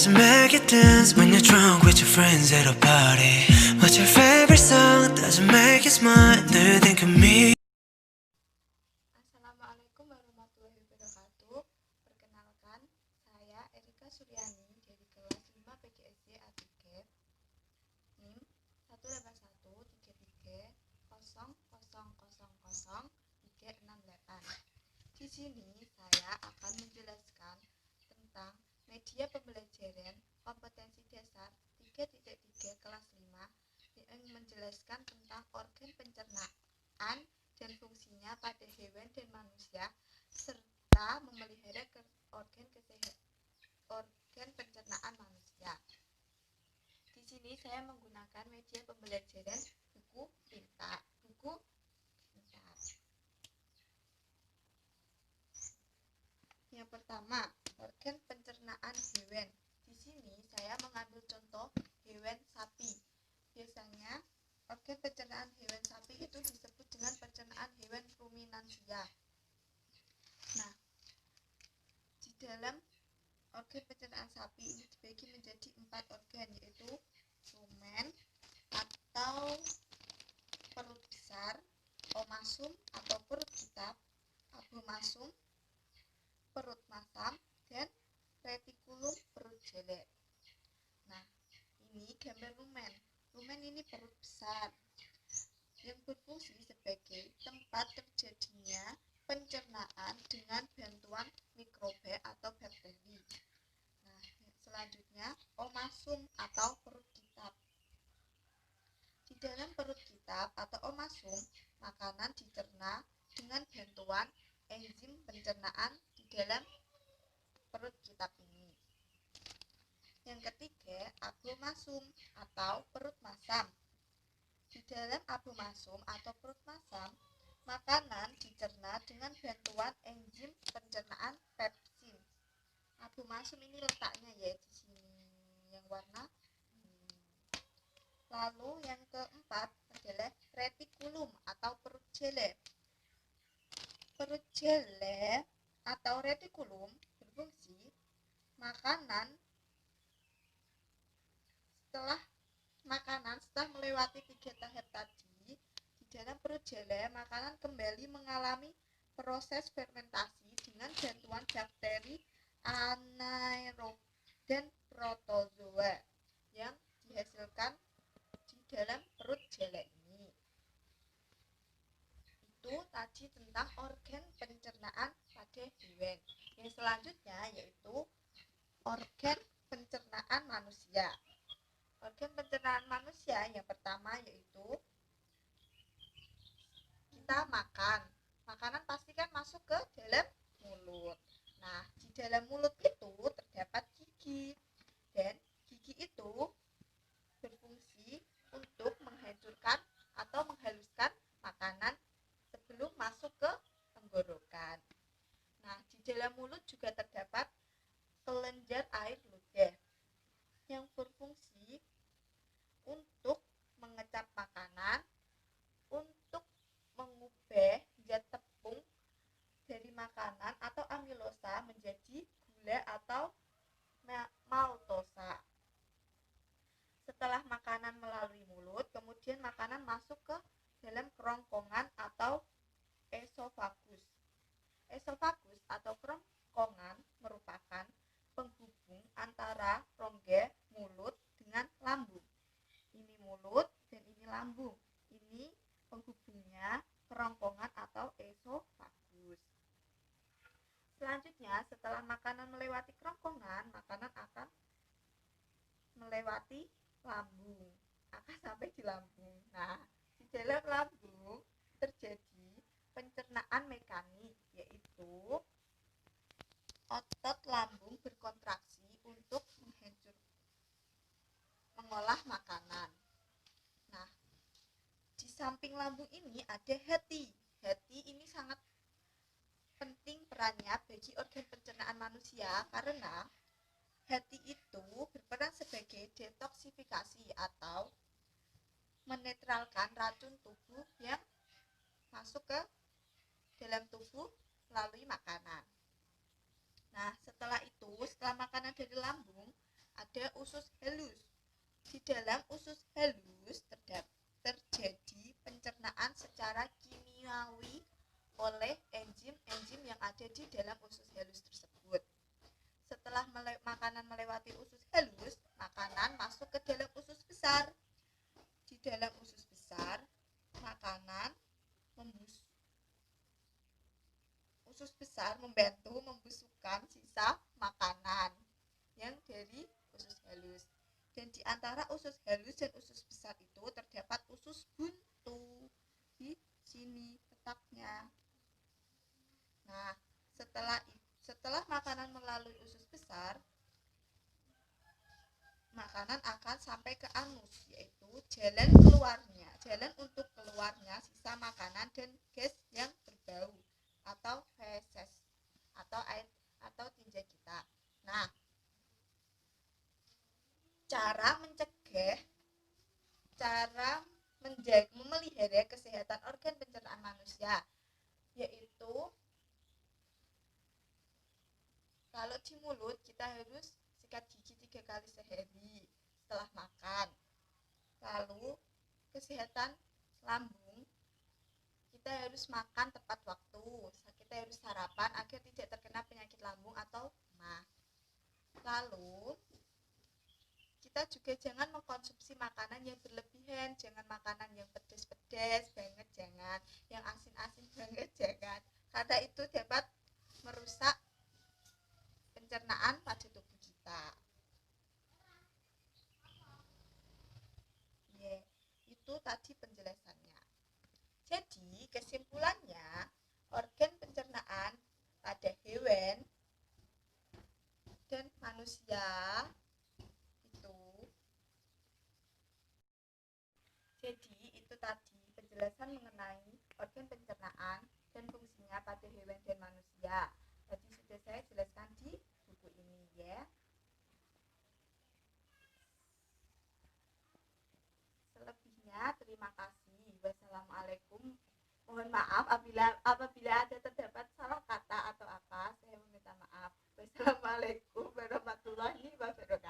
Does it make you dance when you're drunk with your friends at a party? What's your favorite song? Does it make you smile? Do you think of me? Assalamualaikum warahmatullahi wabarakatuh. Perkenalkan, saya Erika Suryani dari kelas 5 PGSD A3, NIM 1813300000368. Di sini saya akan menjelaskan tentang media pembelajaran kompetensi dasar 3.3 kelas 5 yang menjelaskan tentang organ pencernaan dan fungsinya pada hewan dan manusia serta memelihara organ pencernaan manusia. Di sini saya menggunakan media pembelajaran buku pintar. Yang pertama, organ pencernaan hewan. Di sini saya mengambil contoh hewan sapi. Biasanya organ pencernaan hewan sapi itu disebut dengan pencernaan hewan ruminansia. Nah, di dalam organ pencernaan sapi ini dibagi menjadi 4 organ, yaitu rumen atau perut besar, omasum atau perut kitab, abomasum, perut masam, dan retikulum perut jelek. Nah, ini gambar rumen. Rumen ini perut besar yang berfungsi sebagai tempat terjadinya pencernaan dengan bantuan mikroba atau bakteri. Nah, selanjutnya omasum atau perut kitab. Di dalam perut kitab atau omasum, makanan dicerna dengan bantuan enzim pencernaan di dalam perut kitab ini. Yang ketiga, abomasum atau perut masam. Di dalam abomasum atau perut masam, makanan dicerna dengan bantuan enzim pencernaan pepsin. Abomasum ini letaknya ya di sini, yang warna. Lalu yang keempat adalah retikulum atau perut jelek. Perut jelek atau retikulum berfungsi setelah melewati 3 tahap tadi, di dalam perut jelek makanan kembali mengalami proses fermentasi dengan bantuan bakteri anaerob dan protozoa yang dihasilkan di dalam perut jelek ini. Itu tadi tentang organ pencernaan pada hewan. Yang selanjutnya yaitu organ pencernaan manusia. Organ pencernaan manusia yang pertama yaitu kita makan. Makanan pasti kan masuk ke dalam mulut. Nah, di dalam mulut itu terdapat gigi. Dan gigi itu berfungsi untuk menghancurkan atau menghaluskan makanan sebelum masuk ke tenggorokan. Nah, di dalam mulut juga terdapat kelenjar air ludah yang berfungsi untuk mengecap makanan, untuk mengubah zat tepung dari makanan atau amilosa menjadi gula atau maltosa. Setelah makanan melalui mulut, kemudian makanan masuk ke dalam kerongkongan atau esofagus. Esofagus atau kerongkongan merupakan penghubung antara rongga mulut dengan lambung. Ini mulut dan ini lambung. Ini penghubungnya kerongkongan atau esofagus. Selanjutnya, setelah makanan melewati kerongkongan, makanan akan melewati lambung, akan sampai di lambung. Nah, di dalam lambung terjadi pencernaan mekanik, yaitu otot lambung berkontraksi untuk mengolah makanan. Nah, di samping lambung ini ada hati. Hati ini sangat penting perannya bagi organ pencernaan manusia karena hati itu berperan sebagai detoksifikasi atau menetralkan racun tubuh yang masuk ke dalam tubuh melalui makanan. Nah, setelah makanan dari lambung ada usus halus. Di dalam usus halus terjadi pencernaan secara kimiawi oleh enzim-enzim yang ada di dalam usus halus tersebut. Setelah makanan melewati usus halus, makanan masuk ke dalam usus besar. Di dalam usus besar, makanan usus besar membantu membusukkan sisa makanan yang dari usus halus. Dan di antara usus halus dan usus besar itu terdapat usus buntu. Di sini letaknya. Nah, setelah makanan melalui usus besar, makanan akan sampai ke anus, yaitu jalan untuk keluarnya sisa makanan dan gas yang berbau atau feses atau tinja kita. Nah, cara memelihara kesehatan organ pencernaan manusia, yaitu kalau di mulut kita harus sikat gigi 3 kali sehari setelah makan. Lalu kesehatan lambung, kita harus makan tepat waktu. Kita harus sarapan agar tidak terkena penyakit lambung atau mah. Lalu kita juga jangan mengkonsumsi makanan yang berlebihan, jangan makanan yang pedas-pedas banget, jangan yang asin-asin banget, jangan, karena itu dapat merusak pencernaan pada tubuh kita. Itu tadi penjelasannya. Jadi kesimpulannya, organ pencernaan pada hewan dan manusia itu tadi penjelasan mengenai organ pencernaan dan fungsinya pada hewan dan manusia. Tadi sudah saya jelaskan di buku ini ya. Selebihnya terima kasih. Wassalamualaikum. Mohon maaf apabila ada terdapat salah kata atau apa, saya meminta maaf. Wassalamualaikum warahmatullahi wabarakatuh.